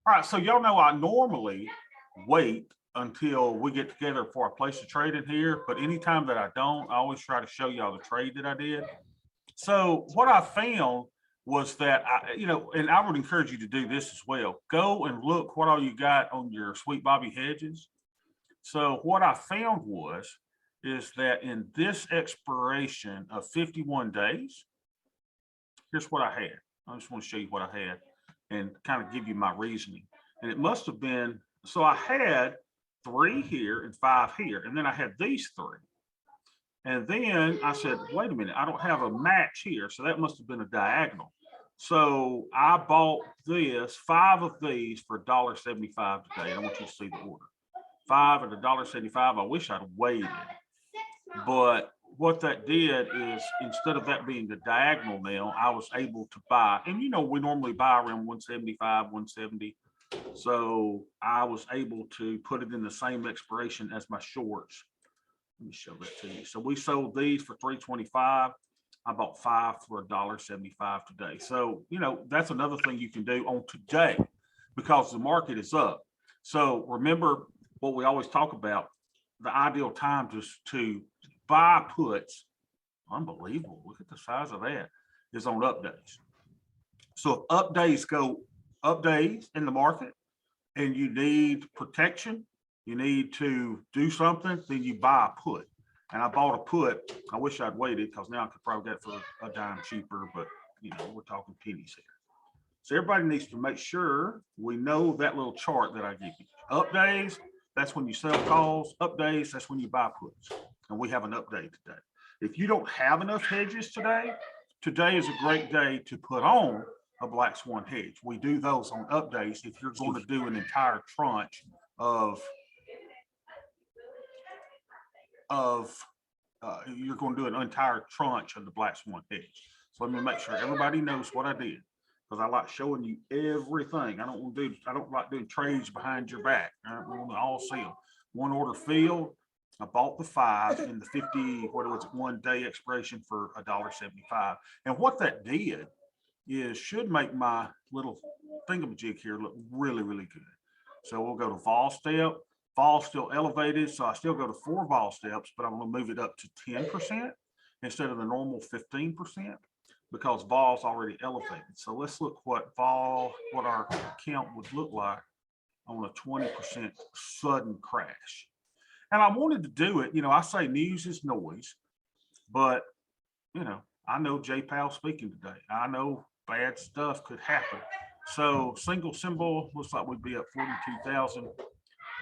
All right, so y'all know I normally wait until we get together for a place to trade in here, but anytime that I don't, I always try to show y'all the trade that I did. So what I found was that and I would encourage you to do this as well. Go and look what all you got on your Sweet Bobby hedges. So what I found is that in this expiration of 51 days, here's what I had. I just want to show you what I had and kind of give you my reasoning. And it must have been, so I had 3 here and 5 here, and then I had these 3. And then I said, wait a minute, I don't have a match here. So that must have been a diagonal. So I bought 5 of these for $1.75 today. I want you to see the order. 5 at $1.75. I wish I'd waited. But what that did is instead of that being the diagonal now, I was able to buy, and we normally buy around 175, 170. So I was able to put it in the same expiration as my shorts. Let me show that to you. So we sold these for $3.25. I bought 5 for $1.75 today. So, that's another thing you can do on today because the market is up. So remember what we always talk about, the ideal time to buy puts, unbelievable, look at the size of that, is on up days. So if up days go up days in the market and you need protection, you need to do something, then you buy a put. And I bought a put. I wish I'd waited because now I could probably get it for a dime cheaper, but we're talking pennies here. So everybody needs to make sure we know that little chart that I give you. Up days, that's when you sell calls. Up days, that's when you buy puts. And we have an update today. If you don't have enough hedges today, today is a great day to put on a black swan hedge. We do those on up days if you're going to do an entire tranche of you're going to do an entire tranche of the black swan hedge. So let me make sure everybody knows what I did, because I like showing you everything. I don't like doing trades behind your back. I want to all sell. One order filled. I bought the 5 in the 50, what was it, 1 day expiration for $1.75. And what that did is should make my little thingamajig here look really, really good. So we'll go to vol step. Vol still elevated, so I still go to 4 vol steps, but I'm going to move it up to 10% instead of the normal 15% because vol's already elevated. So let's look what our account would look like on a 20% sudden crash. And I wanted to do it, I say news is noise, but I know J Powell speaking today. I know bad stuff could happen. So single symbol looks like we'd be at 42,000.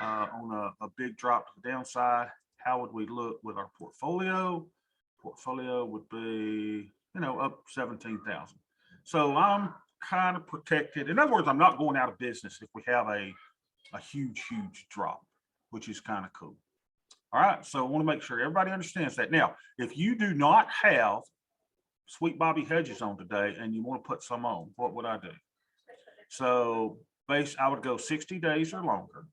On a big drop to the downside. How would we look with our portfolio? Portfolio would be, up 17,000. So I'm kind of protected. In other words, I'm not going out of business if we have a huge, huge drop, which is kind of cool. All right. So I want to make sure everybody understands that. Now, if you do not have Sweet Bobby hedges on today and you want to put some on, what would I do? So I would go 60 days or longer.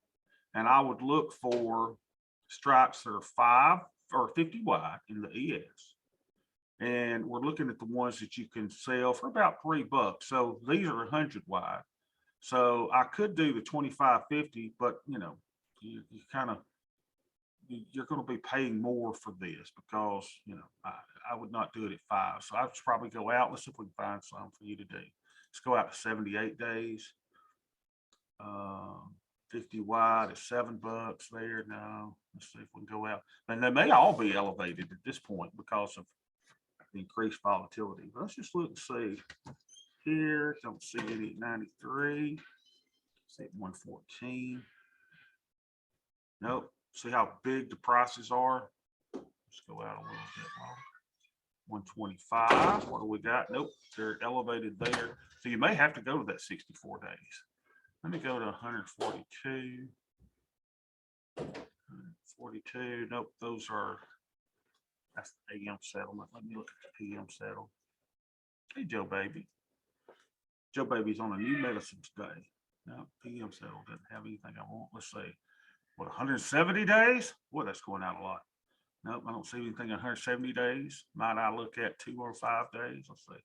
And I would look for stripes that are 5 or 50 wide in the ES. And we're looking at the ones that you can sell for about $3. So these are 100 wide. So I could do the 25.50, but you you're going to be paying more for this because I would not do it at 5. So I'd probably go out. Let's see if we can find some for you to do. Let's go out to 78 days. 50 wide is $7 there. No, let's see if we can go out. And they may all be elevated at this point because of the increased volatility. But let's just look and see. Here, don't see any at 93. See at 114. Nope. See how big the prices are? Let's go out a little bit more. 125. What do we got? Nope. They're elevated there. So you may have to go to that 64 days. Let me go to 142. 142. Nope, that's the AM settlement. Let me look at the PM settle. Hey, Joe Baby. Joe Baby's on a new medicine today. No, PM settle doesn't have anything I want. Let's see. What, 170 days? Boy, that's going out a lot. Nope, I don't see anything in 170 days. Might I look at 2 or 5 days? Let's see.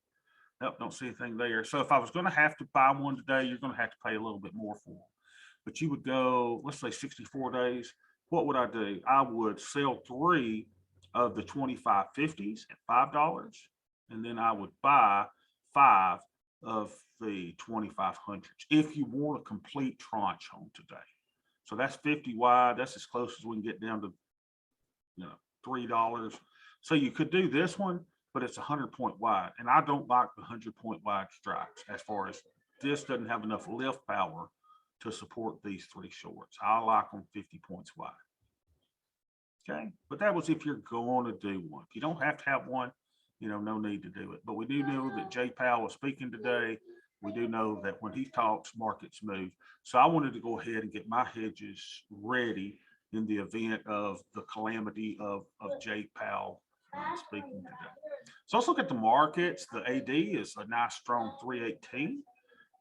Nope, don't see anything there. So if I was going to have to buy one today, you're going to have to pay a little bit more for them. But you would go, let's say 64 days. What would I do? I would sell 3 of the 2550s at $5, and then I would buy 5 of the 2500s if you want a complete tranche on today. So that's 50 wide. That's as close as we can get down to, $3. So you could do this one, but it's 100-point wide, and I don't like the 100-point wide strikes. As far as this doesn't have enough lift power to support these 3 shorts. I like them 50 points wide. Okay, but that was if you're going to do one. If you don't have to have one, no need to do it. But we do know that Jay Powell is speaking today. We do know that when he talks, markets move. So I wanted to go ahead and get my hedges ready in the event of the calamity of Jay Powell speaking today. So let's look at the markets. The AD is a nice strong 318.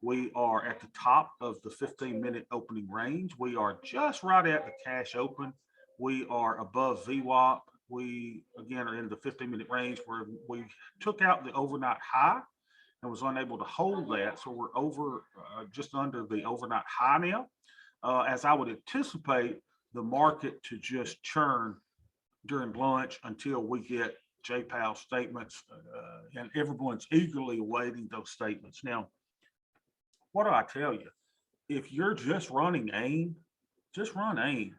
We are at the top of the 15-minute opening range. We are just right at the cash open. We are above VWAP. We, again, are in the 15-minute range where we took out the overnight high and was unable to hold that. So we're over, just under the overnight high now. As I would anticipate the market to just churn during lunch until we get Jay Powell's statements, and everyone's eagerly awaiting those statements. Now, what do I tell you? If you're just running AIM, just run AIM.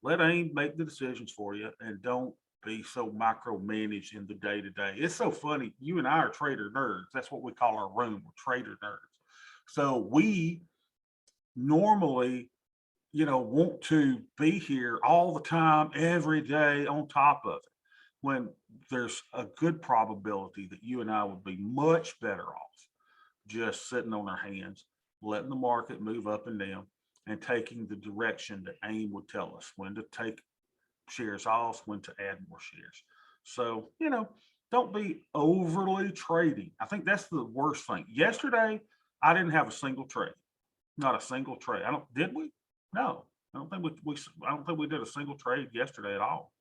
Let AIM make the decisions for you, and don't be so micromanaged in the day-to-day. It's so funny. You and I are trader nerds. That's what we call our room. We're trader nerds. So we normally, want to be here all the time, every day, on top of it, when there's a good probability that you and I would be much better off just sitting on our hands, letting the market move up and down, and taking the direction that AIM would tell us when to take shares off, when to add more shares. So, don't be overly trading. I think that's the worst thing. Yesterday, I didn't have a single trade, not a single trade. Did we? No, I don't think I don't think we did a single trade yesterday at all.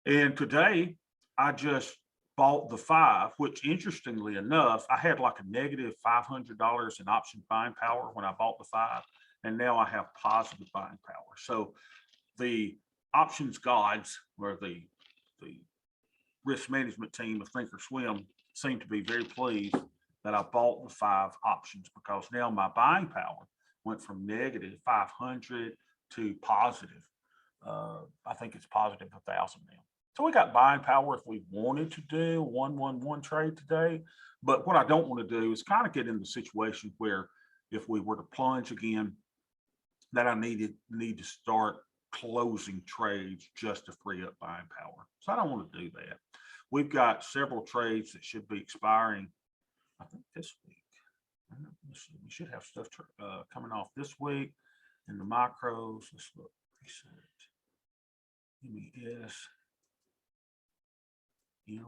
And today, I just bought the 5, which interestingly enough, I had like a negative $500 in option buying power when I bought the 5. And now I have positive buying power. So the options gods, or the risk management team of Thinkorswim, seem to be very pleased that I bought the 5 options, because now my buying power went from negative 500 to positive. I think it's positive 1,000 now. So we got buying power if we wanted to do 1-1-1 trade today. But what I don't want to do is kind of get in the situation where if we were to plunge again, that I need to start closing trades just to free up buying power. So I don't want to do that. We've got several trades that should be expiring, I think, this week. We should have stuff coming off this week in the micros. Let's look. Reset. MES. Let's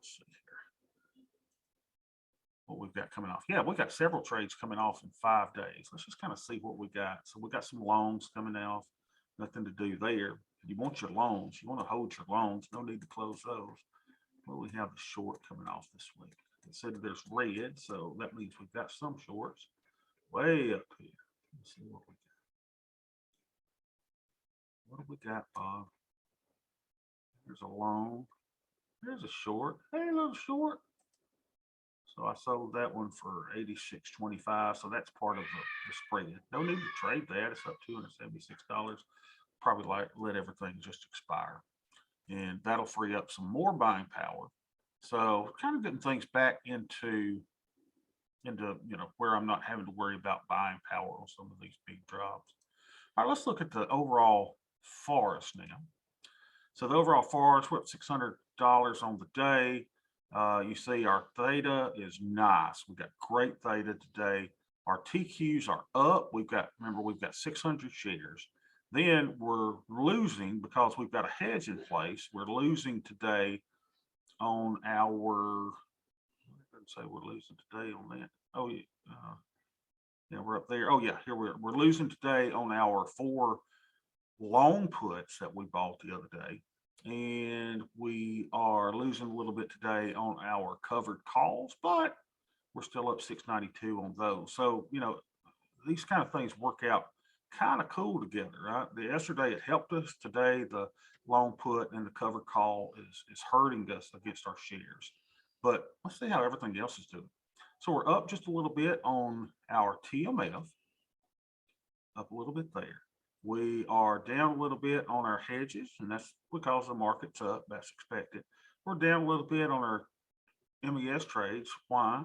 see here what we've got coming off. Yeah, we got several trades coming off in 5 days. Let's just kind of see what we got. So we got some loans coming off. Nothing to do there. You want your loans. You want to hold your loans. No need to close those. Well, we have the short coming off this week. It said there's red, so that means we've got some shorts way up here. Let's see what we got. What have we got, Bob? There's a long. There's a short. Hey, a little short. So I sold that one for $86.25. So that's part of the spread. No need to trade that. It's up $276. Probably let everything just expire, and that'll free up some more buying power. So kind of getting things back into where I'm not having to worry about buying power on some of these big drops. All right, let's look at the overall forest now. So the overall forest, we're up $600 on the day. You see our theta is nice. We've got great theta today. Our TQs are up. Remember, we've got 600 shares. Then we're losing because we've got a hedge in place. We're losing today on our, I didn't say we're losing today on that. Oh, yeah. Yeah, we're up there. Oh, yeah, here we're losing today on our 4 long puts that we bought the other day. And we are losing a little bit today on our covered calls, but we're still up 692 on those. So, these kind of things work out kind of cool together, right? Yesterday it helped us. Today the long put and the covered call is hurting us against our shares. But let's see how everything else is doing. So we're up just a little bit on our TMF, up a little bit there. We are down a little bit on our hedges, and that's because the market's up. That's expected. We're down a little bit on our MES trades. Why?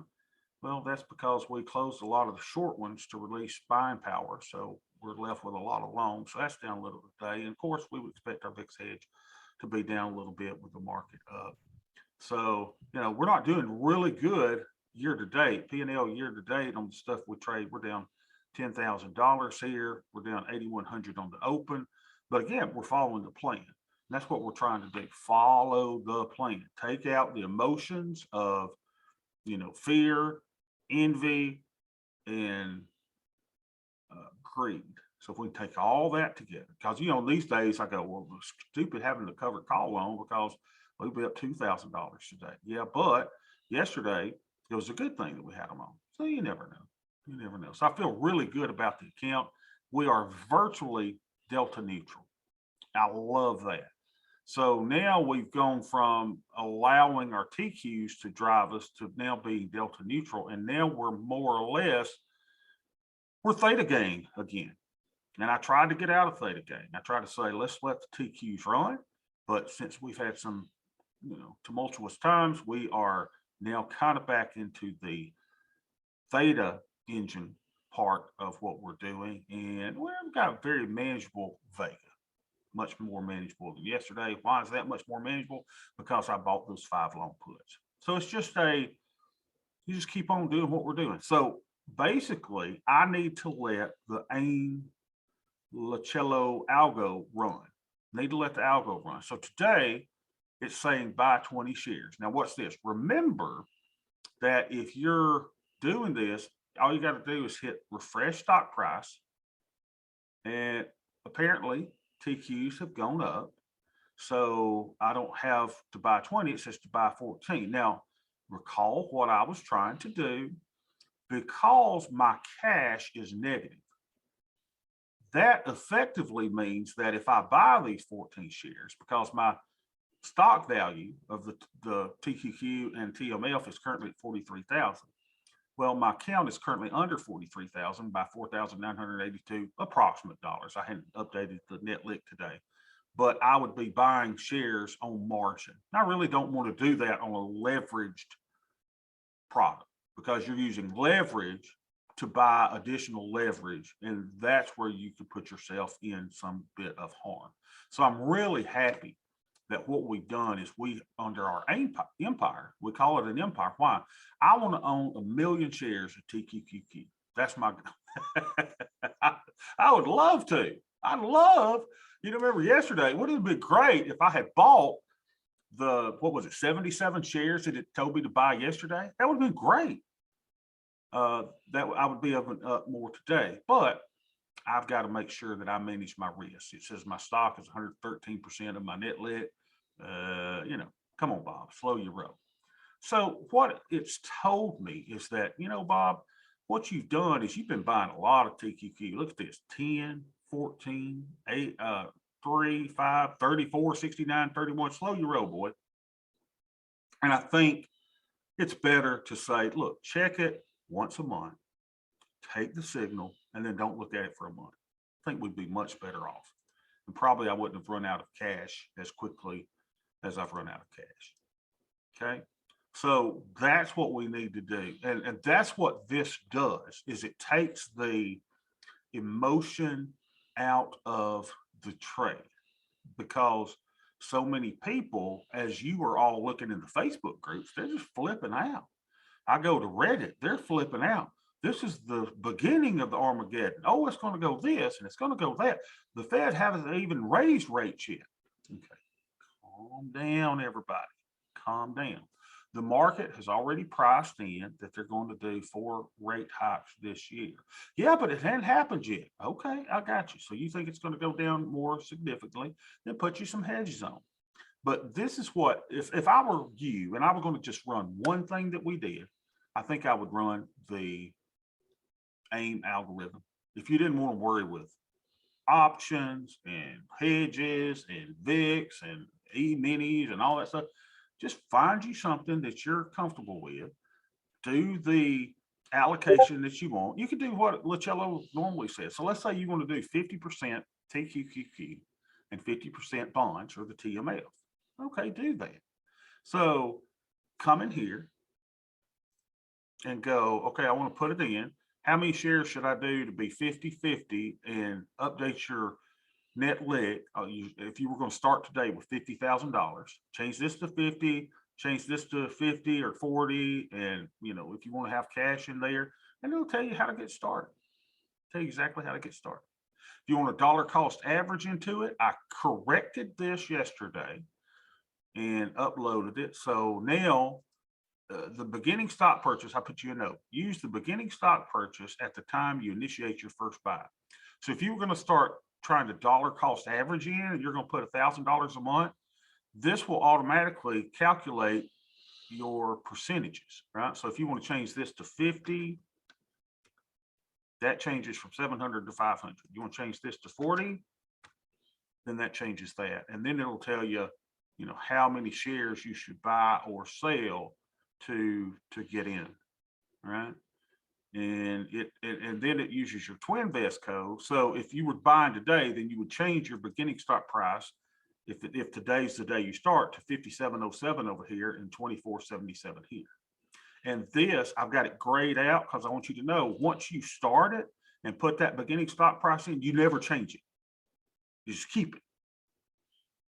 Well, that's because we closed a lot of the short ones to release buying power. So we're left with a lot of longs. So that's down a little bit today. And of course, we would expect our VIX hedge to be down a little bit with the market up. So, we're not doing really good year to date. P&L year to date on the stuff we trade, we're down $10,000 here. We're down 8,100 on the open. But again, we're following the plan. And that's what we're trying to do. Follow the plan. Take out the emotions of, fear, envy, and greed. So if we take all that together, because, these days I go, well, it's stupid having the covered call on because we'll be up $2,000 today. Yeah, but yesterday it was a good thing that we had them on. So you never know. You never know. So I feel really good about the account. We are virtually delta neutral. I love that. So now we've gone from allowing our TQs to drive us to now being delta neutral. And now we're more or less, we're theta gain again. And I tried to get out of theta gain. I tried to say, let's let the TQs run. But since we've had some, tumultuous times, we are now kind of back into the theta engine part of what we're doing, and we've got a very manageable Vega, much more manageable than yesterday. Why is that much more manageable? Because I bought those 5 long puts. So it's just you just keep on doing what we're doing. So basically I need to let the AIM Lacello algo run. Need to let the algo run. So today it's saying buy 20 shares. Now what's this? Remember that if you're doing this, all you got to do is hit refresh stock price. And apparently TQs have gone up. So I don't have to buy 20, it says to buy 14. Now, recall what I was trying to do. Because my cash is negative, that effectively means that if I buy these 14 shares, because my stock value of the TQQ and TMF is currently at 43,000. Well, my account is currently under 43,000 by 4,982 approximate dollars. I hadn't updated the net lick today, but I would be buying shares on margin. I really don't want to do that on a leveraged product because you're using leverage to buy additional leverage, and that's where you can put yourself in some bit of harm. So I'm really happy that what we've done is we, under our empire, we call it an empire. Why? I want to own 1 million shares of TQQQ. That's my, I would love to. I'd love, remember yesterday, would it have been great if I had bought the, 77 shares that it told me to buy yesterday? That would have been great. That I would be up more today, but I've got to make sure that I manage my risk. It says my stock is 113% of my net lit. Come on, Bob, slow your roll. So what it's told me is that, Bob, what you've done is you've been buying a lot of TQQ. Look at this, 10, 14, 8, 3, 5, 34, 69, 31. Slow your roll, boy. And I think it's better to say, look, check it once a month, take the signal, and then don't look at it for a month. I think we'd be much better off. And probably I wouldn't have run out of cash as quickly as I've run out of cash. Okay. So that's what we need to do. And that's what this does, is it takes the emotion out of the trade, because so many people, as you are all looking in the Facebook groups, they're just flipping out. I go to Reddit, they're flipping out. This is the beginning of the Armageddon. Oh, it's going to go this and it's going to go that. The Fed hasn't even raised rates yet. Okay, calm down, everybody. Calm down. The market has already priced in that they're going to do 4 rate hikes this year. Yeah, but it hadn't happened yet. Okay, I got you. So you think it's going to go down more significantly, then put you some hedges on. But this is what, if I were you and I were going to just run one thing that we did, I think I would run the AIM algorithm. If you didn't want to worry with options and hedges and VIX and E-minis and all that stuff, just find you something that you're comfortable with. Do the allocation that you want. You can do what Lucello normally says. So let's say you want to do 50% TQQQ and 50% bonds or the TMF. Okay, do that. So come in here and go, okay, I want to put it in. How many shares should I do to be 50-50 and update your net lick? If you were going to start today with $50,000, change this to 50, change this to 50 or 40. And, you know, if you want to have cash in there, and it'll tell you how to get started. Tell you exactly how to get started. If you want a dollar cost average into it, I corrected this yesterday and uploaded it. So now the beginning stock purchase, I put you a note. Use the beginning stock purchase at the time you initiate your first buy. So if you were going to start trying to dollar cost average in, and you're going to put $1,000 a month, this will automatically calculate your percentages, right? So if you want to change this to 50, that changes from 700 to 500. You want to change this to 40, then that changes that. And then it'll tell you, you know, how many shares you should buy or sell to get in, right? And then it uses your Twinvest code. So if you were buying today, then you would change your beginning stock price if today's the day you start to 5707 over here and 2477 here. And this, I've got it grayed out because I want you to know, once you start it and put that beginning stock price in, you never change it. You just keep it.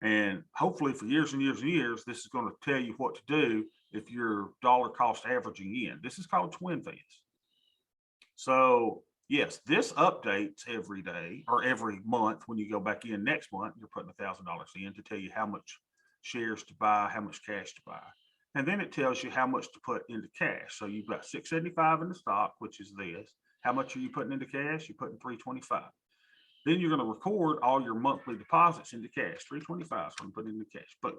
And hopefully for years and years and years, this is going to tell you what to do if you're dollar cost averaging in. This is called Twinvest. So yes, this updates every day or every month. When you go back in next month, you're putting $1,000 in to tell you how much shares to buy, how much cash to buy. And then it tells you how much to put into cash. So you've got 675 in the stock, which is this. How much are you putting into cash? You're putting 325. Then you're going to record all your monthly deposits into cash. 325 is what I'm putting into cash. Boom.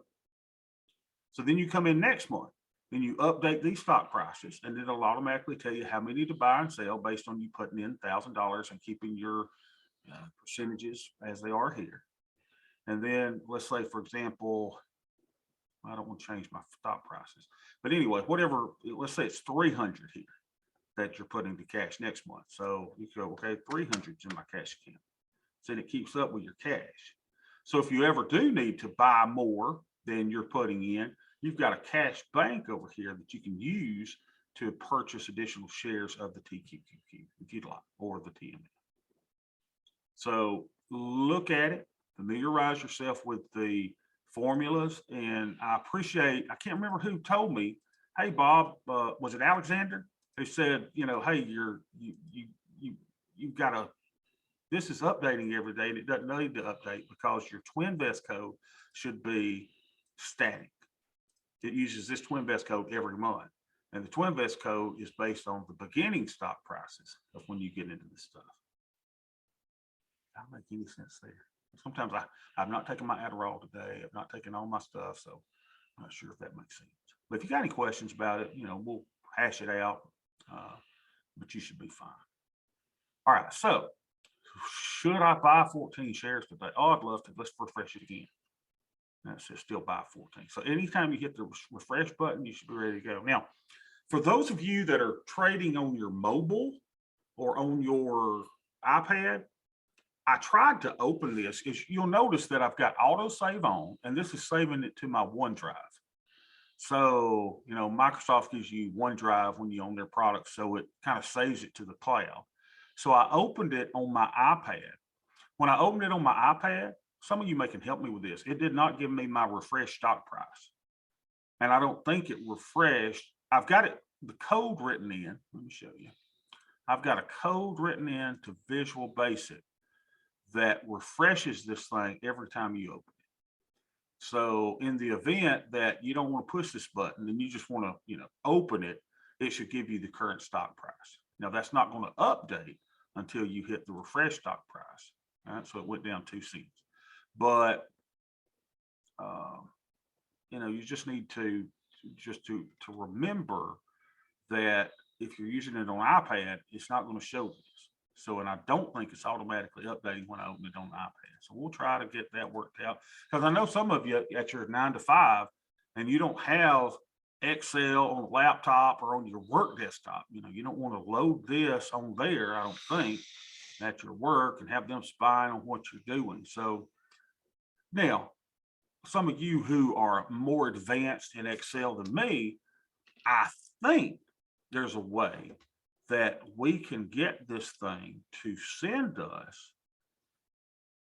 So then you come in next month. Then you update these stock prices, and it'll automatically tell you how many to buy and sell based on you putting in $1,000 and keeping your percentages as they are here. And then let's say, for example, I don't want to change my stock prices, but anyway, whatever, let's say it's 300 here that you're putting to cash next month. So you go, okay, 300 is in my cash account. So then it keeps up with your cash. So if you ever do need to buy more than you're putting in, you've got a cash bank over here that you can use to purchase additional shares of the TQQQ if you'd like, or the TMF. So look at it, familiarize yourself with the formulas. And I appreciate, I can't remember who told me, hey, Bob, was it Alexander who said, you know, hey, you've got to, this is updating every day and it doesn't need to update because your Twinvest code should be static. It uses this Twinvest code every month. And the Twinvest code is based on the beginning stock prices of when you get into this stuff. That doesn't make any sense there. Sometimes I've not taken my Adderall today. I've not taken all my stuff. So I'm not sure if that makes sense. But if you got any questions about it, you know, we'll hash it out. But you should be fine. All right. So should I buy 14 shares today? Oh, I'd love to. Let's refresh it again. That says still buy 14. So anytime you hit the refresh button, you should be ready to go. Now, for those of you that are trading on your mobile or on your iPad, I tried to open this. You'll notice that I've got auto save on, and this is saving it to my OneDrive. So, you know, Microsoft gives you OneDrive when you own their product, so it kind of saves it to the cloud. So I opened it on my iPad. When I opened it on my iPad, some of you may can help me with this. It did not give me my refresh stock price. And I don't think it refreshed. I've got it, the code written in. Let me show you. I've got a code written in to Visual Basic that refreshes this thing every time you open it. So in the event that you don't want to push this button and you just want to, you know, open it, it should give you the current stock price. Now that's not going to update until you hit the refresh stock price. All right, so it went down 2 cents. But you just need to remember that if you're using it on iPad, it's not going to show this. So, and I don't think it's automatically updating when I open it on the iPad. So we'll try to get that worked out, because I know some of you at your 9 to 5 and you don't have Excel on a laptop or on your work desktop. You don't want to load this on there, I don't think, at your work and have them spying on what you're doing. So now, some of you who are more advanced in Excel than me, I think there's a way that we can get this thing to send us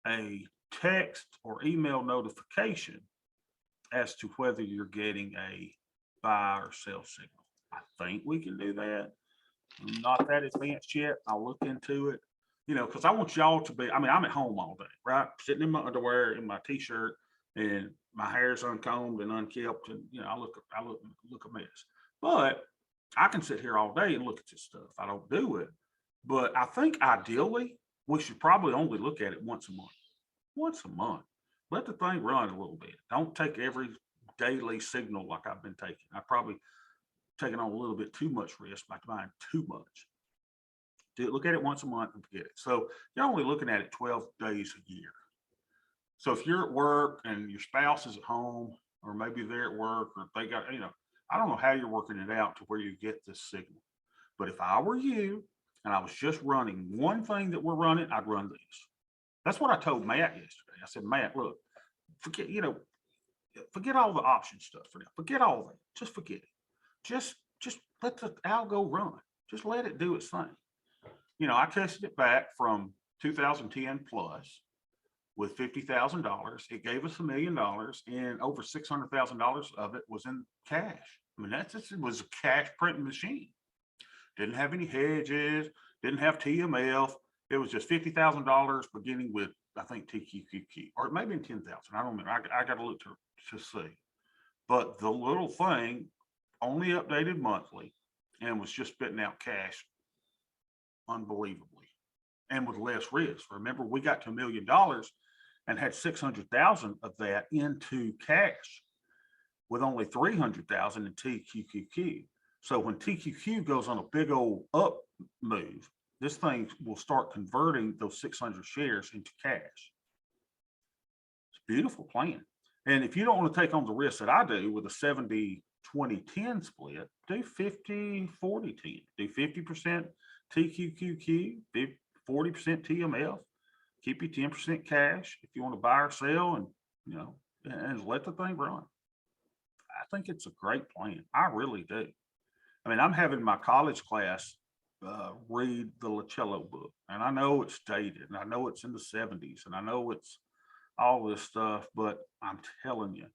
a text or email notification as to whether you're getting a buy or sell signal. I think we can do that. I'm not that advanced yet. I'll look into it, because I want y'all to be, I'm at home all day, right? Sitting in my underwear, in my t-shirt, and my hair's uncombed and unkempt, and I look a mess. But I can sit here all day and look at this stuff. I don't do it, but I think ideally we should probably only look at it once a month. Once a month. Let the thing run a little bit. Don't take every daily signal like I've been taking. I've probably taken on a little bit too much risk by buying too much. Look at it once a month and forget it. So you're only looking at it 12 days a year. So if you're at work and your spouse is at home, or maybe they're at work, or they got, I don't know how you're working it out to where you get this signal. But if I were you and I was just running one thing that we're running, I'd run this. That's what I told Matt yesterday. I said, Matt, look, forget all the option stuff for now. Forget all that. Just forget it. Just let the algo run. Just let it do its thing. I tested it back from 2010 plus with $50,000. It gave us $1 million, and over $600,000 of it was in cash. It was a cash printing machine. Didn't have any hedges, didn't have TMF. It was just $50,000 beginning with, I think, TQQQ, or maybe 10,000. I don't remember. I got to look to see. But the little thing only updated monthly and was just spitting out cash unbelievably and with less risk. Remember, we got to $1 million and had 600,000 of that into cash with only 300,000 in TQQQ. So when TQQ goes on a big old up move, this thing will start converting those 600 shares into cash. It's a beautiful plan. And if you don't want to take on the risk that I do with a 70-20-10 split, do 50-40-10. Do 50% TQQQ, 40% TMF. Keep your 10% cash if you want to buy or sell, and let the thing run. I think it's a great plan. I really do. I'm having my college class read the Lacello book, and I know it's dated, and I know it's in the 70s, and I know it's all this stuff, but I'm telling you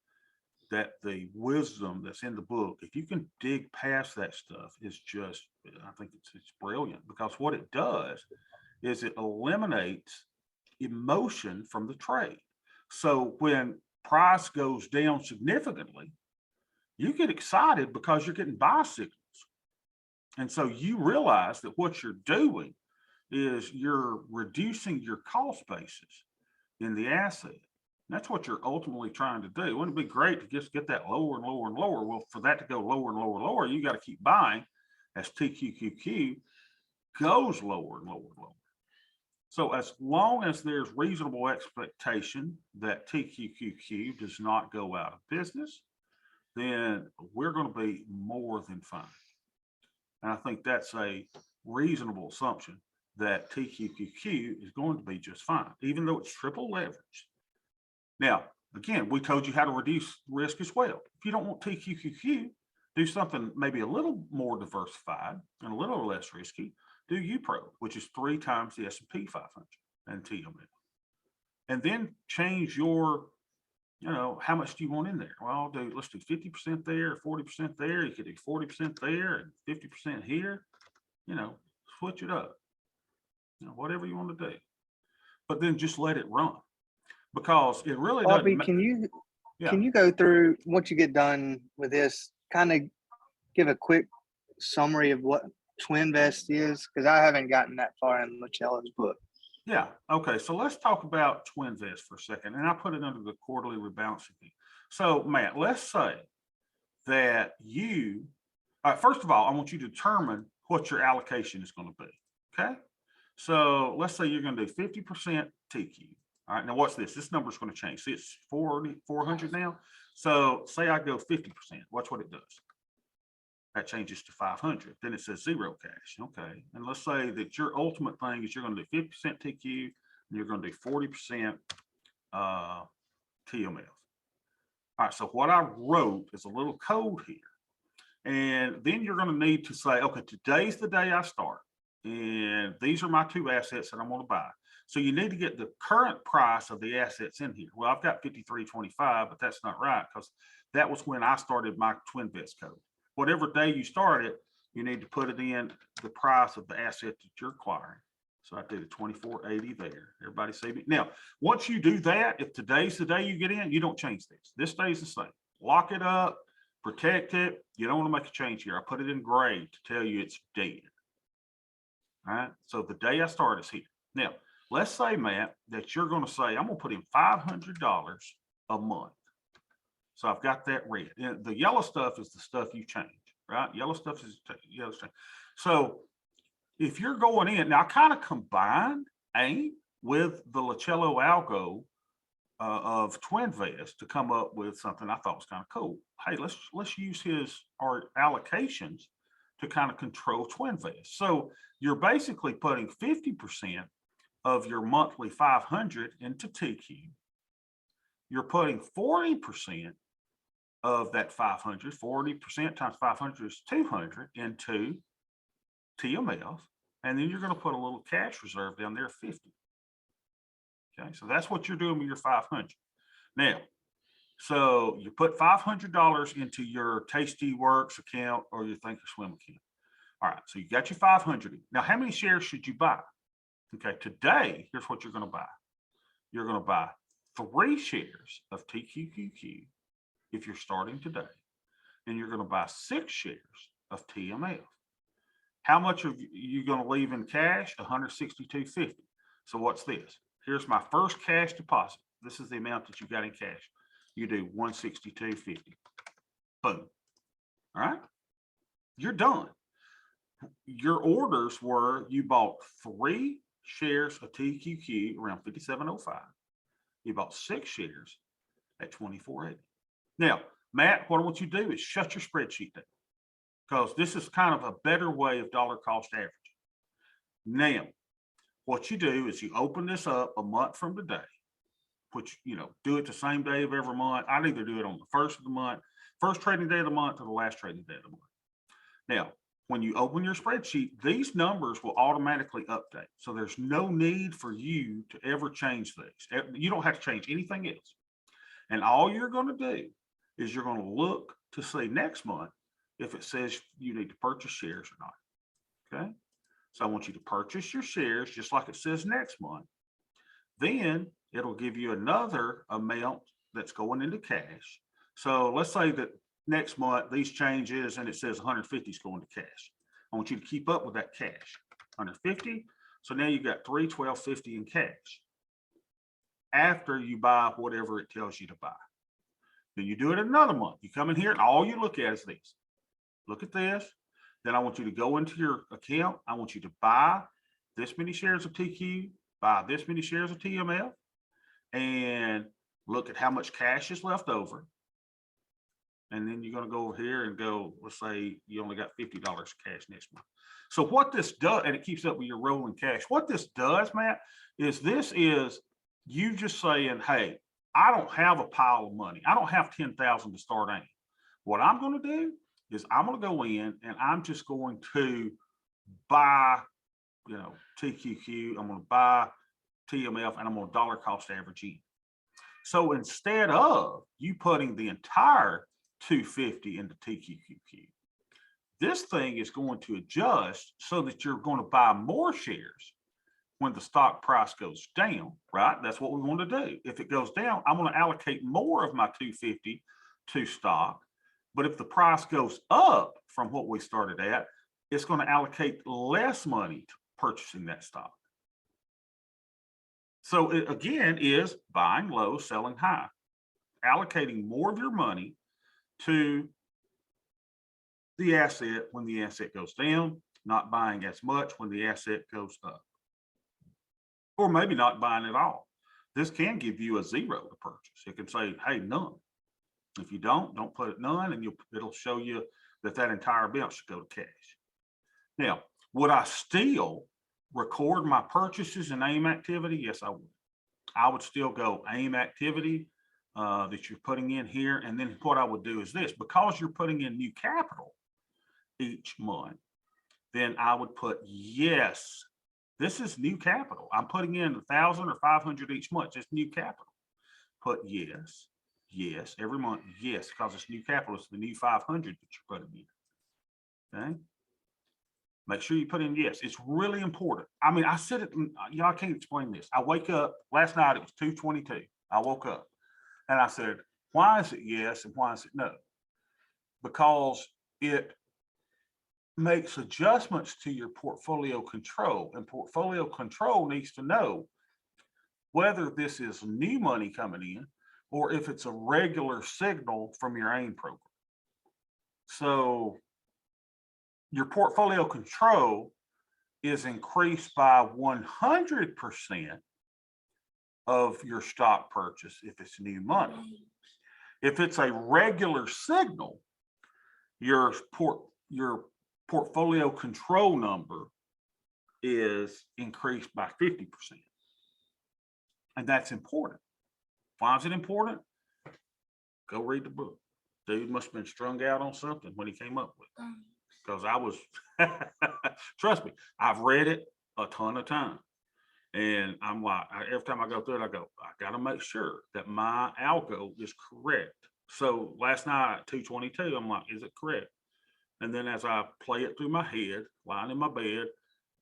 that the wisdom that's in the book, if you can dig past that stuff, is just, I think it's brilliant, because what it does is it eliminates emotion from the trade. So when price goes down significantly, you get excited because you're getting buy signals. And so you realize that what you're doing is you're reducing your cost basis in the asset. And that's what you're ultimately trying to do. Wouldn't it be great to just get that lower and lower and lower? Well, for that to go lower and lower and lower, you got to keep buying as TQQQ goes lower and lower and lower. So as long as there's reasonable expectation that TQQQ does not go out of business, then we're going to be more than fine. And I think that's a reasonable assumption that TQQQ is going to be just fine, even though it's triple leveraged. Now, again, we told you how to reduce risk as well. If you don't want TQQQ, do something maybe a little more diversified and a little less risky. Do UPRO, which is 3 times the S&P 500 and TML. And then change your, how much do you want in there? Well, let's do 50% there, 40% there. You could do 40% there and 50% here. Switch it up. Whatever you want to do. But then just let it run, because it really Bobby, doesn't. Can you go through once you get done with this, kind of give a quick summary of what Twinvest is? Because I haven't gotten that far in Lacello's book. Yeah. Okay. So let's talk about Twinvest for a second. And I put it under the quarterly rebalancing thing. So Matt, let's say that you, first of all, I want you to determine what your allocation is going to be. Okay. So let's say you're going to do 50% TQ. All right. Now watch this. This number is going to change. See, it's 400 now. So say I go 50%. Watch what it does. That changes to 500. Then it says zero cash. Okay. And let's say that your ultimate thing is you're going to do 50% TQ and you're going to do 40% TMF. All right. So what I wrote is a little code here. And then you're going to need to say, okay, today's the day I start. And these are my two assets that I'm going to buy. So you need to get the current price of the assets in here. Well, I've got 53.25, but that's not right because that was when I started my Twinvest code. Whatever day you start it, you need to put it in the price of the asset that you're acquiring. So I did a 24.80 there. Everybody see me? Now, once you do that, if today's the day you get in, you don't change this. This stays the same. Lock it up, protect it. You don't want to make a change here. I put it in gray to tell you it's dead. All right. So the day I start is here. Now, let's say, Matt, that you're going to say, I'm going to put in $500 a month. So I've got that red. And the yellow stuff is the stuff you change, right? Yellow stuff is yellow stuff. So if you're going in, now I kind of combined AIM with the Lacello algo of Twinvest to come up with something I thought was kind of cool. Hey, let's use our allocations to kind of control Twinvest. So you're basically putting 50% of your monthly 500 into TQ. You're putting 40% of that 500, 40% times 500 is 200 into TMF. And then you're going to put a little cash reserve down there, 50. Okay, so that's what you're doing with your 500. Now, so you put $500 into your Tasty Works account or your Thinkorswim account. All right, so you got your 500. Now, how many shares should you buy? Okay, today, here's what you're going to buy. You're going to buy 3 shares of TQQQ if you're starting today, and you're going to buy 6 shares of TMF. How much are you going to leave in cash? $162.50. So what's this? Here's my first cash deposit. This is the amount that you got in cash. You do $162.50. Boom. All right. You're done. Your orders were you bought 3 shares of TQQ around 57.05. You bought 6 shares at 24.80. Now, Matt, what I want you to do is shut your spreadsheet down because this is kind of a better way of dollar cost averaging. Now, what you do is you open this up a month from today, which, do it the same day of every month. I'd either do it on the first of the month, first trading day of the month, or the last trading day of the month. Now, when you open your spreadsheet, these numbers will automatically update. So there's no need for you to ever change these. You don't have to change anything else. And all you're going to do is you're going to look to see next month if it says you need to purchase shares or not. Okay. So I want you to purchase your shares just like it says next month. Then it'll give you another amount that's going into cash. So let's say that next month these changes and it says 150 is going to cash. I want you to keep up with that cash. 150. So now you got 312.50 in cash after you buy whatever it tells you to buy. Then you do it another month. You come in here and all you look at is this. Look at this. Then I want you to go into your account. I want you to buy this many shares of TQ, buy this many shares of TMF, and look at how much cash is left over. And then you're going to go over here and go, let's say you only got $50 cash next month. So what this does, and it keeps up with your rolling cash. What this does, Matt, is you just saying, hey, I don't have a pile of money. I don't have 10,000 to start AIM. What I'm going to do is I'm going to go in and I'm just going to buy, TQQ. I'm going to buy TMF and I'm going to dollar cost average in. So instead of you putting the entire 250 into TQQQ, this thing is going to adjust so that you're going to buy more shares when the stock price goes down, right? That's what we want to do. If it goes down, I'm going to allocate more of my 250 to stock. But if the price goes up from what we started at, it's going to allocate less money to purchasing that stock. So it again is buying low, selling high. allocating more of your money to the asset when the asset goes down, not buying as much when the asset goes up, or maybe not buying at all. This can give you a 0 to purchase. It can say, hey, none. If you don't put it none, and it'll show you that entire amount should go to cash. Now, would I still record my purchases in AIM activity? Yes, I would. I would still go AIM activity that you're putting in here. And then what I would do is this, because you're putting in new capital each month, then I would put, yes, this is new capital. I'm putting in 1,000 or 500 each month, just new capital. Put yes, yes, every month, yes, because it's new capital. It's the new 500 that you're putting in. Okay. Make sure you put in yes. It's really important. I mean, I said it, y'all can't explain this. I wake up, last night it was 2:22. I woke up and I said, why is it yes and why is it no? Because it makes adjustments to your portfolio control, and portfolio control needs to know whether this is new money coming in or if it's a regular signal from your AIM program. So your portfolio control is increased by 100% of your stock purchase if it's new money. If it's a regular signal, your portfolio control number is increased by 50%. And that's important. Why is it important? Go read the book. Dude must have been strung out on something when he came up with it. Because I was, trust me, I've read it a ton of times. And I'm like, every time I go through it, I go, I got to make sure that my algo is correct. So last night at 2:22, I'm like, is it correct? And then as I play it through my head, lying in my bed,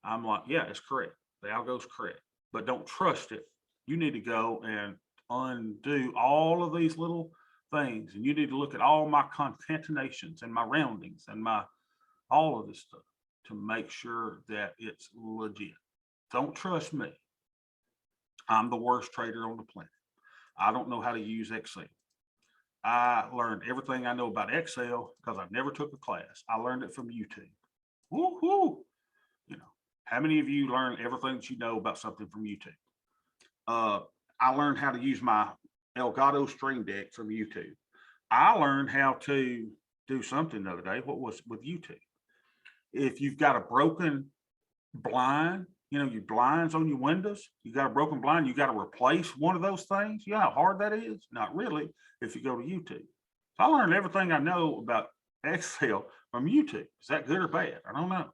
I'm like, yeah, it's correct. The algo's correct. But don't trust it. You need to go and undo all of these little things. And you need to look at all my concatenations and my roundings and my all of this stuff to make sure that it's legit. Don't trust me. I'm the worst trader on the planet. I don't know how to use Excel. I learned everything I know about Excel because I never took a class. I learned it from YouTube. Woo-hoo. You know, how many of you learn everything that you know about something from YouTube? I learned how to use my Elgato Stream Deck from YouTube. I learned how to do something the other day. What was with YouTube? If you've got a broken blind, you know, your blinds on your windows, you got a broken blind, you got to replace one of those things. You know how hard that is? Not really, if you go to YouTube. So I learned everything I know about Excel from YouTube. Is that good or bad? I don't know.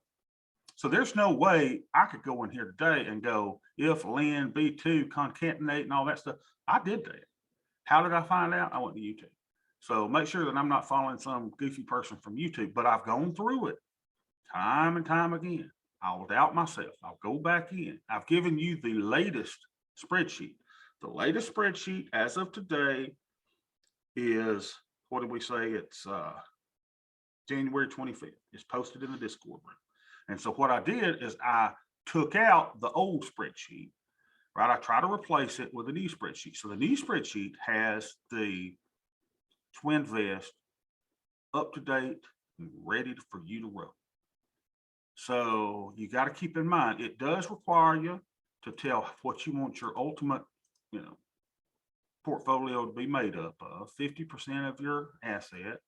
So there's no way I could go in here today and go, if len B2 concatenate and all that stuff. I did that. How did I find out? I went to YouTube. So make sure that I'm not following some goofy person from YouTube, but I've gone through it time and time again. I'll doubt myself. I'll go back in. I've given you the latest spreadsheet. The latest spreadsheet as of today is, what did we say? It's January 25th. It's posted in the Discord room. And so what I did is I took out the old spreadsheet, right? I try to replace it with a new spreadsheet. So the new spreadsheet has the Twinvest up to date and ready for you to roll. So you got to keep in mind, it does require you to tell what you want your ultimate, you know, portfolio to be made up of. 50% of your asset,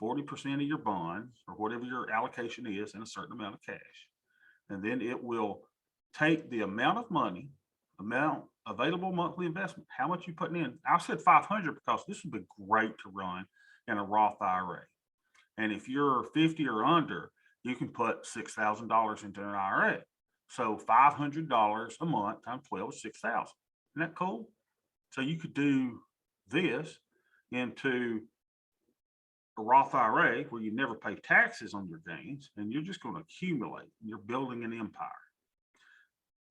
40% of your bonds, or whatever your allocation is, and a certain amount of cash. And then it will take the amount of money, amount available monthly investment, how much you putting in. I said 500 because this would be great to run in a Roth IRA. And if you're 50 or under, you can put $6,000 into an IRA. So $500 a month times 12 is 6,000. Isn't that cool? So you could do this into a Roth IRA where you never pay taxes on your gains, and you're just going to accumulate. You're building an empire.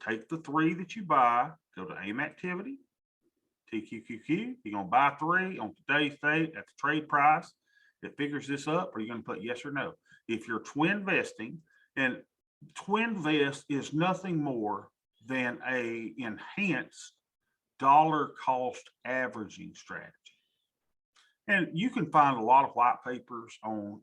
Take the 3 that you buy, go to AIM activity, TQQQ. You're going to buy 3 on today's date at the trade price. It figures this up, or you're going to put yes or no. If you're Twinvesting, and Twinvest is nothing more than a enhanced dollar cost averaging strategy. And you can find a lot of white papers on,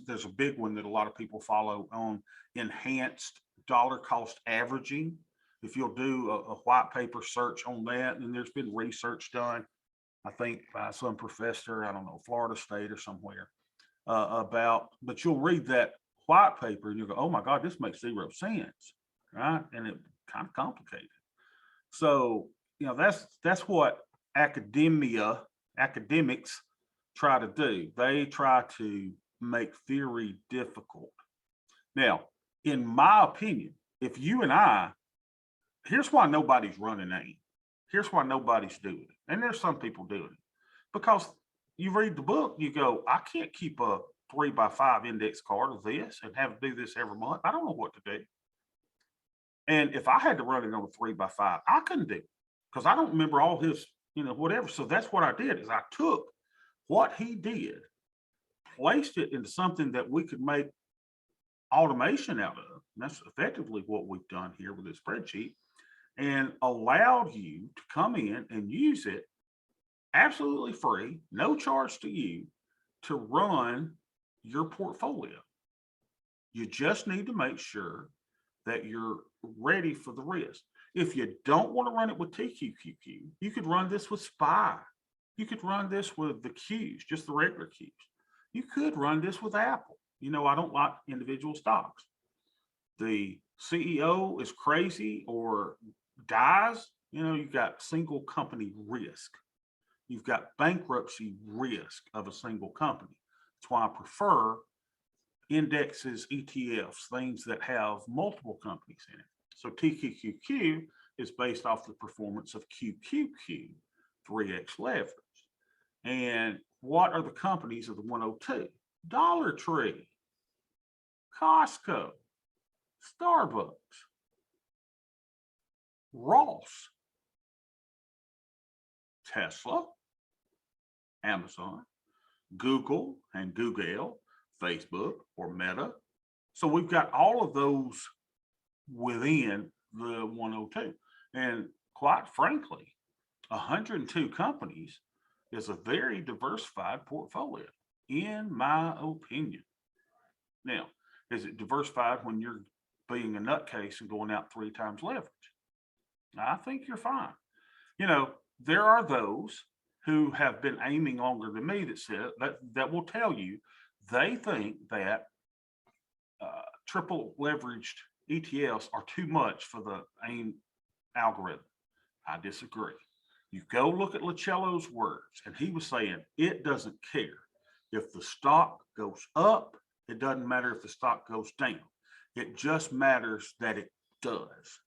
there's a big one that a lot of people follow on enhanced dollar cost averaging. If you'll do a white paper search on that, and there's been research done, I think by some professor, I don't know, Florida State or somewhere, but you'll read that white paper and you'll go, oh my God, this makes zero sense, right? And it kind of complicated. So, that's what academics try to do. They try to make theory difficult. Now, in my opinion, if you and I, here's why nobody's running AIM. Here's why nobody's doing it. And there's some people doing it. Because you read the book, you go, I can't keep a 3x5 index card of this and have to do this every month. I don't know what to do. And if I had to run it on a 3x5, I couldn't do it because I don't remember all his, whatever. So that's what I did is I took what he did, placed it into something that we could make automation out of. And that's effectively what we've done here with this spreadsheet, and allowed you to come in and use it absolutely free, no charge to you, to run your portfolio. You just need to make sure that you're ready for the risk. If you don't want to run it with TQQQ, you could run this with SPY. You could run this with the Qs, just the regular Qs. You could run this with Apple. I don't like individual stocks. The CEO is crazy or dies, you've got single company risk. You've got bankruptcy risk of a single company. That's why I prefer indexes, ETFs, things that have multiple companies in it. So TQQQ is based off the performance of QQQ, 3x leverage. And what are the companies of the 102? Dollar Tree, Costco, Starbucks, Ross, Tesla, Amazon, Google and Google, Facebook or Meta. So we've got all of those within the 102. And quite frankly, 102 companies is a very diversified portfolio, in my opinion. Now, is it diversified when you're being a nutcase and going out 3 times leverage? I think you're fine. There are those who have been aiming longer than me that will tell you they think that triple leveraged ETFs are too much for the AIM algorithm. I disagree. You go look at Lucello's words, and he was saying it doesn't care if the stock goes up. It doesn't matter if the stock goes down. It just matters that it does.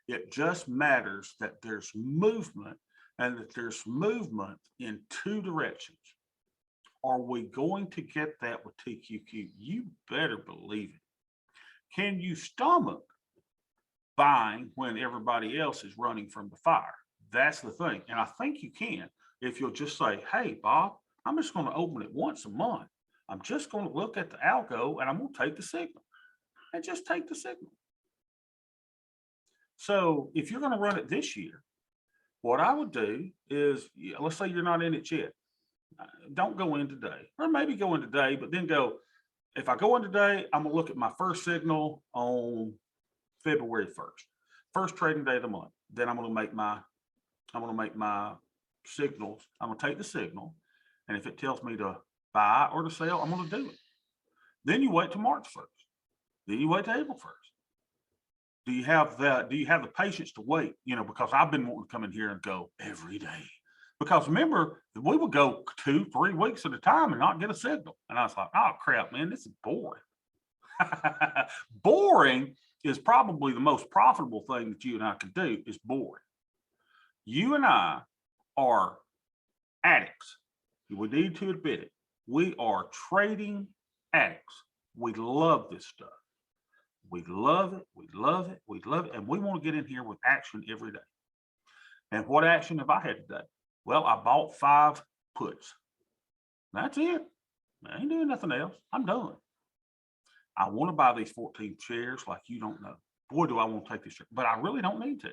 It just matters that there's movement, and that there's movement in 2 directions. Are we going to get that with TQQ? You better believe it. Can you stomach buying when everybody else is running from the fire? That's the thing. And I think you can if you'll just say, hey, Bob, I'm just going to open it once a month. I'm just going to look at the algo and I'm going to take the signal, and just take the signal. So if you're going to run it this year, what I would do is, let's say you're not in it yet. Don't go in today, or maybe go in today, but then go, if I go in today, I'm going to look at my first signal on February 1st, first trading day of the month. Then I'm going to make my signals. I'm going to take the signal. And if it tells me to buy or to sell, I'm going to do it. Then you wait till March 1st. Then you wait till April 1st. Do you have the patience to wait? Because I've been wanting to come in here and go every day. Because remember, we would go 2-3 weeks at a time and not get a signal. And I was like, oh crap, man, this is boring. Boring is probably the most profitable thing that you and I can do, is boring. You and I are addicts. We need to admit it. We are trading addicts. We love this stuff. We love it. We love it. We love it. And we want to get in here with action every day. And what action have I had today? Well, I bought 5 puts. That's it. I ain't doing nothing else. I'm done. I want to buy these 14 shares like you don't know. Boy, do I want to take this share. But I really don't need to,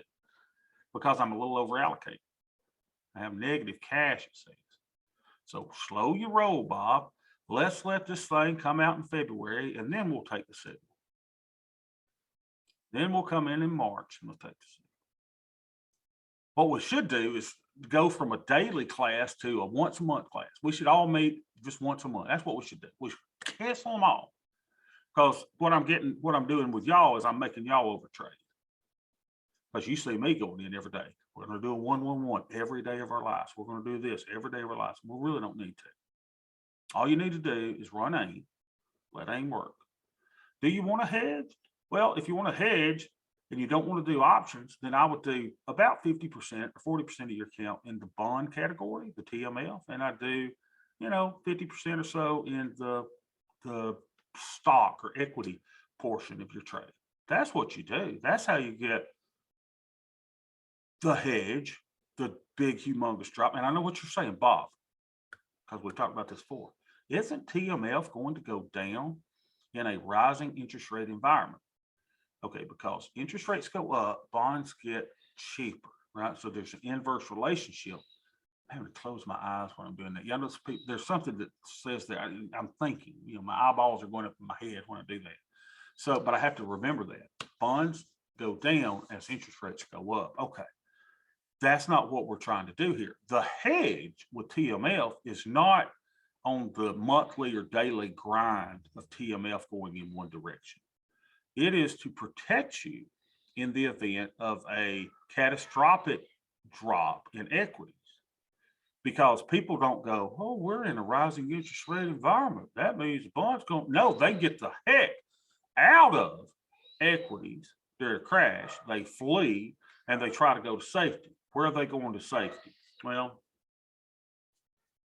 because I'm a little over allocated. I have negative cash, it seems. So slow your roll, Bob. Let's let this thing come out in February, and then we'll take the signal. Then we'll come in March and we'll take the signal. What we should do is go from a daily class to a once a month class. We should all meet just once a month. That's what we should do. We should cancel them all. Because what I'm doing with y'all is I'm making y'all overtrade. Because you see me going in every day. We're going to do a 1-1-1 every day of our lives. We're going to do this every day of our lives. We really don't need to. All you need to do is run AIM, let AIM work. Do you want to hedge? Well, if you want to hedge and you don't want to do options, then I would do about 50% or 40% of your account in the bond category, the TMF, and I do, 50% or so in the stock or equity portion of your trade. That's what you do. That's how you get the hedge, the big humongous drop. And I know what you're saying, Bob, because we talked about this before. Isn't TMF going to go down in a rising interest rate environment? Okay, because interest rates go up, bonds get cheaper, right? So there's an inverse relationship. I have to close my eyes when I'm doing that. Yeah, there's something that says that I'm thinking, my eyeballs are going up in my head when I do that. So, but I have to remember that bonds go down as interest rates go up. Okay. That's not what we're trying to do here. The hedge with TMF is not on the monthly or daily grind of TMF going in one direction. It is to protect you in the event of a catastrophic drop in equities. Because people don't go, oh, we're in a rising interest rate environment. That means the bonds going. No, they get the heck out of equities. They're a crash. They flee and they try to go to safety. Where are they going to safety? Well,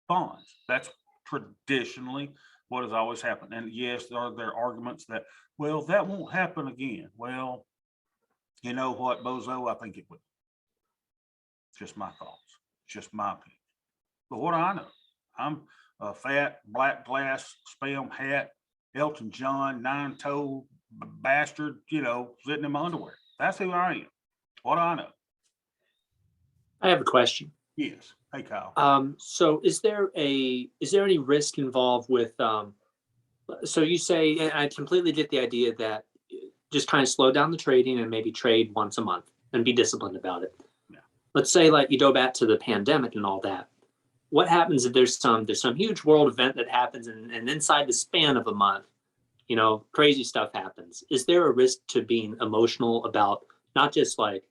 bonds. That's traditionally what has always happened. And yes, there are arguments that, well, that won't happen again. Well, you know what, Bozo? I think it will. Just my thoughts, just my opinion. But what do I know? I'm a fat, black glass, spam hat, Elton John, 9-toe bastard, sitting in my underwear. That's who I am. What do I know? I have a question. Yes. Hey, Kyle. So is there any risk involved with, so you say, and I completely get the idea that just kind of slow down the trading and maybe trade once a month and be disciplined about it. Yeah. Let's say like you go back to the pandemic and all that. What happens if there's some huge world event that happens and inside the span of a month, crazy stuff happens? Is there a risk to being emotional about not just like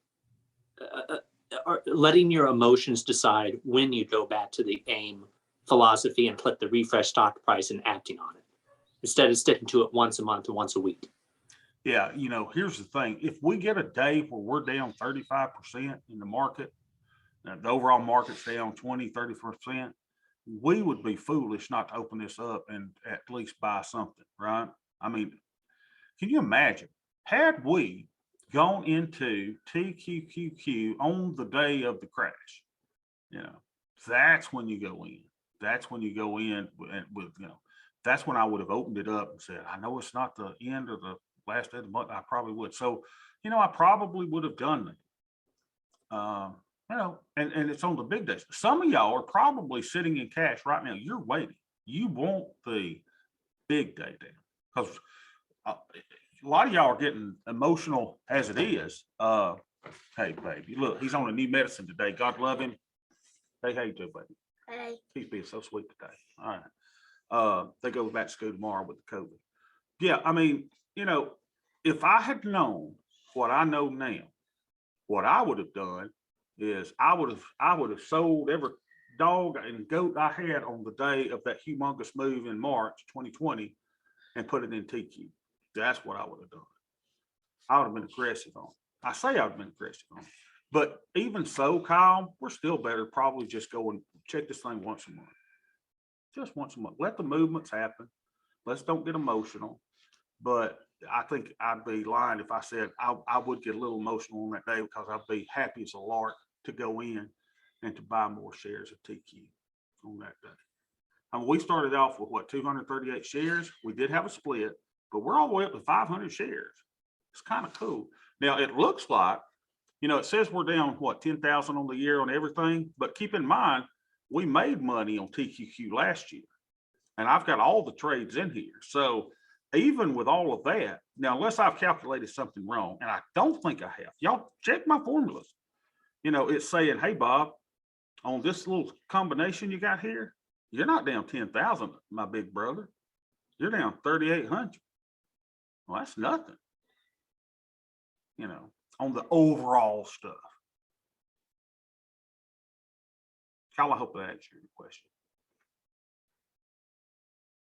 or letting your emotions decide when you go back to the AIM philosophy and click the refresh stock price and acting on it instead of sticking to it once a month or once a week? Yeah, here's the thing. If we get a day where we're down 35% in the market, the overall market's down 20-30%, we would be foolish not to open this up and at least buy something, right? I mean, can you imagine, had we gone into TQQQ on the day of the crash, that's when you go in. That's when you go in with, that's when I would have opened it up and said, I know it's not the end of the last day of the month. I probably would. So, I probably would have done that. And it's on the big days. Some of y'all are probably sitting in cash right now. You're waiting. You want the big day down because a lot of y'all are getting emotional as it is. Hey, baby, look, he's on a new medicine today. God love him. Hey, hey, Joe, baby. Hey. He's being so sweet today. All right. They go back to school tomorrow with the COVID. Yeah, I mean, if I had known what I know now, what I would have done is I would have sold every dog and goat I had on the day of that humongous move in March 2020 and put it in TQ. That's what I would have done. I would have been aggressive on it. I say I would have been aggressive on it. But even so, Kyle, we're still better probably just go and check this thing once a month. Just once a month. Let the movements happen. Let's don't get emotional. But I think I'd be lying if I said I would get a little emotional on that day because I'd be happy as a lark to go in and to buy more shares of TQ on that day. I mean, we started off with 238 shares. We did have a split, but we're all the way up to 500 shares. It's kind of cool. Now it looks like, it says we're down 10,000 on the year on everything, but keep in mind, we made money on TQQ last year, and I've got all the trades in here. So even with all of that, now, unless I've calculated something wrong, and I don't think I have, y'all check my formulas. You know, it's saying, hey, Bob, on this little combination you got here, you're not down 10,000, my big brother. You're down 3,800. Well, that's nothing, you know, on the overall stuff. Kyle, I hope that answers your question.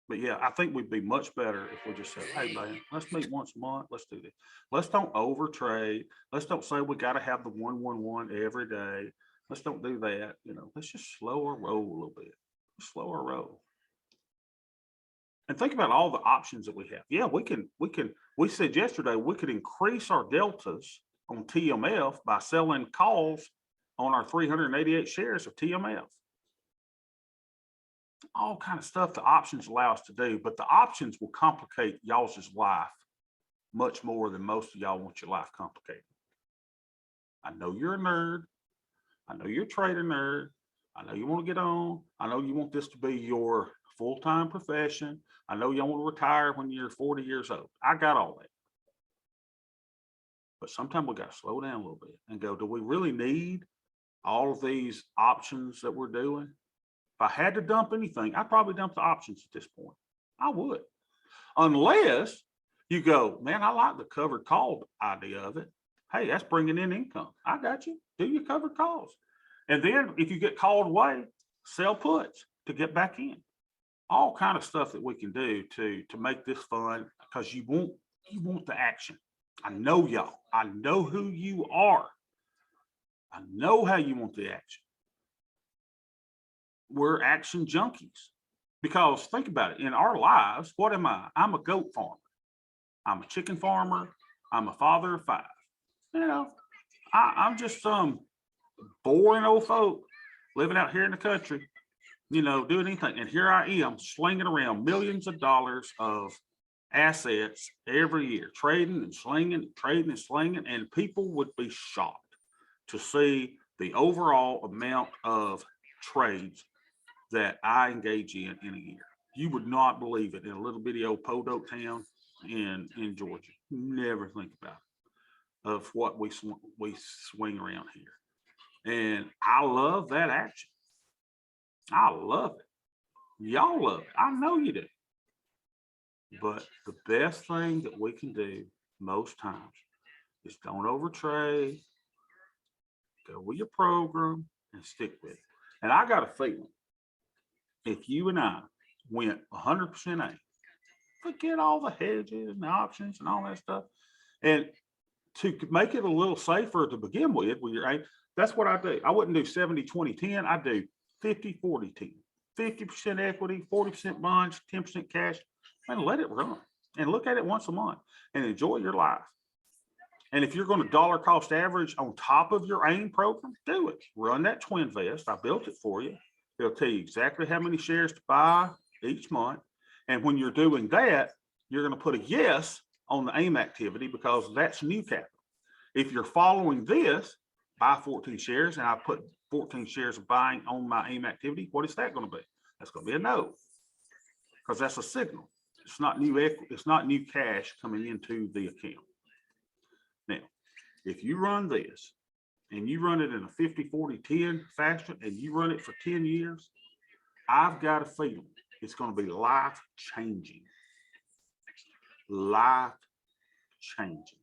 But yeah, I think we'd be much better if we just said, hey, man, let's meet once a month. Let's do this. Let's don't overtrade. Let's don't say we got to have the 1-1-1 every day. Let's don't do that. You know, let's just slow our roll a little bit. Slow our roll. And think about all the options that we have. Yeah, we said yesterday we could increase our deltas on TMF by selling calls on our 388 shares of TMF. All kind of stuff the options allow us to do, but the options will complicate y'all's life much more than most of y'all want your life complicated. I know you're a nerd. I know you're a trader nerd. I know you want to get on. I know you want this to be your full-time profession. I know you want to retire when you're 40 years old. I got all that. But sometimes we got to slow down a little bit and go, do we really need all of these options that we're doing? If I had to dump anything, I'd probably dump the options at this point. I would. Unless you go, man, I like the covered call idea of it. Hey, that's bringing in income. I got you. Do your covered calls. And then if you get called away, sell puts to get back in. All kind of stuff that we can do to make this fun, because you want the action. I know y'all. I know who you are. I know how you want the action. We're action junkies, because think about it. In our lives, what am I? I'm a goat farmer. I'm a chicken farmer. I'm a father of 5. You know, I'm just some boring old folk living out here in the country, you know, doing anything. And here I am slinging around millions of dollars of assets every year, trading and slinging, trading and slinging. And people would be shocked to see the overall amount of trades that I engage in a year. You would not believe it in a little bitty old podunk town in Georgia. Never think about it, of what we swing around here. And I love that action. I love it. Y'all love it. I know you do. But the best thing that we can do most times is don't overtrade, go with your program and stick with it. And I got a feeling, if you and I went 100% A, forget all the hedges and the options and all that stuff, and to make it a little safer to begin with your A, that's what I do. I wouldn't do 70-20-10. I do 50-40-10, 50% equity, 40% bonds, 10% cash, and let it run. And look at it once a month and enjoy your life. And if you're going to dollar cost average on top of your AIM program, do it. Run that Twinvest. I built it for you. It'll tell you exactly how many shares to buy each month. And when you're doing that, you're going to put a yes on the AIM activity, because that's new capital. If you're following this, buy 14 shares, and I put 14 shares of buying on my AIM activity, what is that going to be? That's going to be a no, because that's a signal. It's not new equity. It's not new cash coming into the account. Now, if you run this and you run it in a 50-40-10 fashion and you run it for 10 years, I've got a feeling it's going to be life changing. Life changing.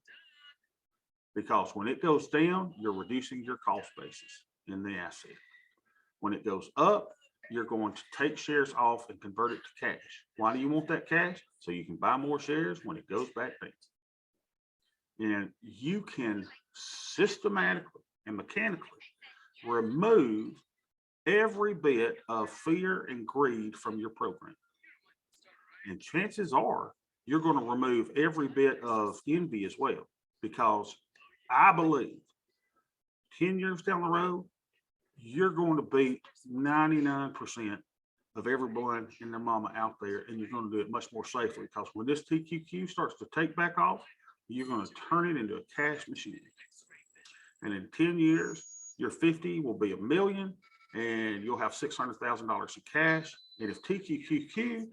Because when it goes down, you're reducing your cost basis in the asset. When it goes up, you're going to take shares off and convert it to cash. Why do you want that cash? So you can buy more shares when it goes back down. And you can systematically and mechanically remove every bit of fear and greed from your program. And chances are you're going to remove every bit of envy as well, because I believe 10 years down the road, you're going to beat 99% of everyone and their mama out there, and you're going to do it much more safely, because when this TQQ starts to take back off, you're going to turn it into a cash machine. And in 10 years, your 50 will be $1 million, and you'll have $600,000 in cash. And if TQQQ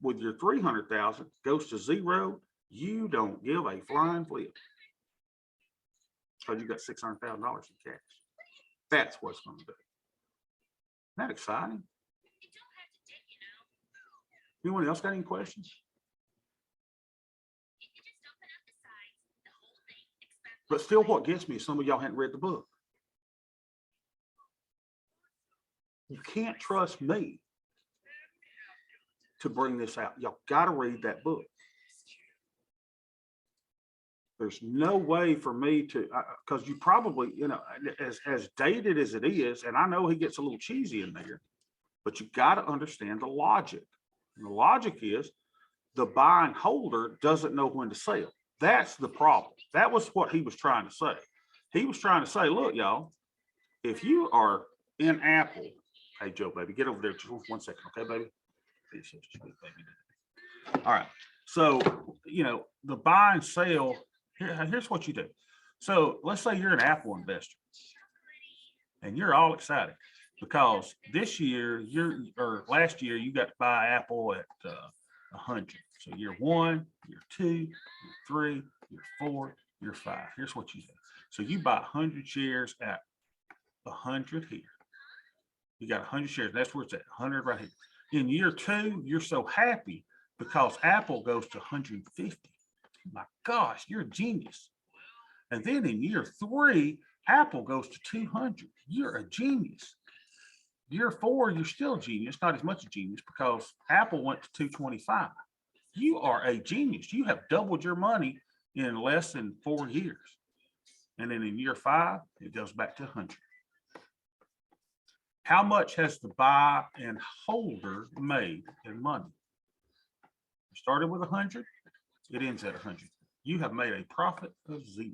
with your 300,000 goes to zero, you don't give a flying flip because you got $600,000 in cash. That's what's going to do. Isn't that exciting? Anyone else got any questions? But still, what gets me is some of y'all hadn't read the book. You can't trust me to bring this out. Y'all got to read that book. There's no way for me to, because you probably, you know, as dated as it is, and I know he gets a little cheesy in there, but you got to understand the logic. And the logic is the buying holder doesn't know when to sell. That's the problem. That was what he was trying to say. He was trying to say, look, y'all, if you are in Apple, hey, Joe, baby, get over there just 1 second, okay, baby? All right. So, you know, the buy and sell, here's what you do. So let's say you're an Apple investor and you're all excited because this year, last year, you got to buy Apple at 100. So year 1, year 2, year 3, year 4, year 5. Here's what you do. So you buy 100 shares at 100 here. You got 100 shares. That's where it's at, 100 right here. In year 2, you're so happy because Apple goes to 150. My gosh, you're a genius. And then in year 3, Apple goes to 200. You're a genius. Year 4, you're still a genius, not as much a genius because Apple went to 225. You are a genius. You have doubled your money in less than 4 years. And then in year 5, it goes back to 100. How much has the buy and holder made in money? You started with 100, it ends at 100. You have made a profit of 0.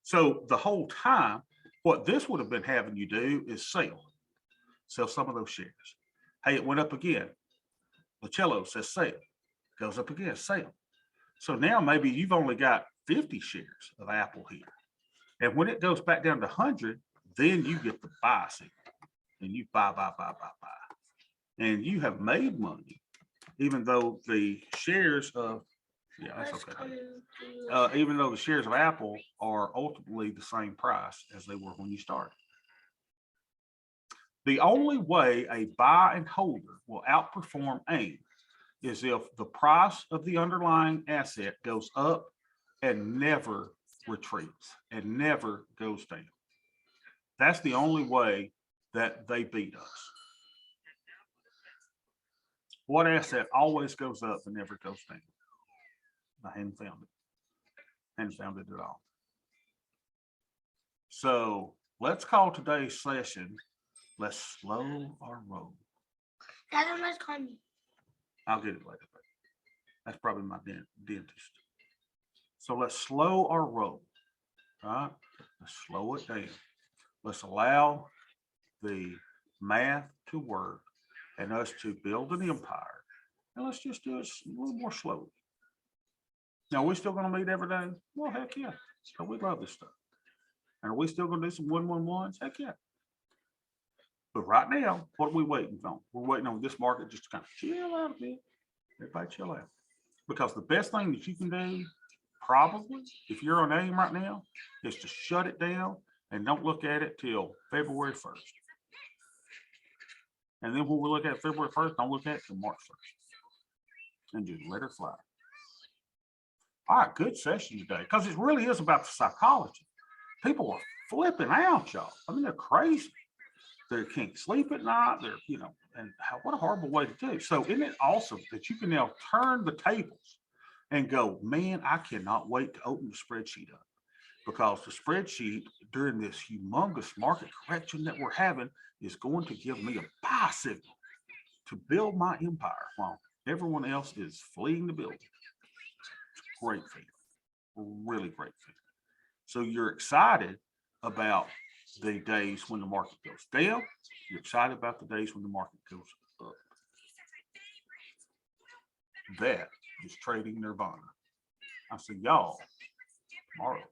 So the whole time, what this would have been having you do is sell some of those shares. Hey, it went up again. Lucello says sell, goes up again, sell. So now maybe you've only got 50 shares of Apple here. And when it goes back down to 100, then you get the buy signal and you buy. And you have made money, even though the shares of, yeah, that's okay. Even though the shares of Apple are ultimately the same price as they were when you started. The only way a buy and holder will outperform AIM is if the price of the underlying asset goes up and never retreats and never goes down. That's the only way that they beat us. What asset always goes up and never goes down? I hadn't found it. Hadn't found it at all. So let's call today's session, let's slow our roll. Dad, almost call me. I'll get it later. That's probably my dentist. So let's slow our roll. All right, let's slow it down. Let's allow the math to work and us to build an empire. And let's just do it a little more slowly. Now, are we still going to meet every day? Well, heck yeah. So we love this stuff. And are we still going to do some 1-1-1s? Heck yeah. But right now, what are we waiting on? We're waiting on this market just to kind of chill out a bit. Everybody chill out. Because the best thing that you can do, probably, if you're on AIM right now, is to shut it down and don't look at it till February 1st. And then when we look at February 1st, don't look at it till March 1st. And just let it fly. All right, good session today, because it really is about the psychology. People are flipping out, y'all. I mean, they're crazy. They can't sleep at night. They're, you know, and what a horrible way to do. So isn't it awesome that you can now turn the tables and go, man, I cannot wait to open the spreadsheet up, because the spreadsheet during this humongous market correction that we're having is going to give me a buy signal to build my empire while everyone else is fleeing the building. It's a great feeling, really great feeling. So you're excited about the days when the market goes down. You're excited about the days when the market goes up. That is trading nirvana. I'll see y'all tomorrow.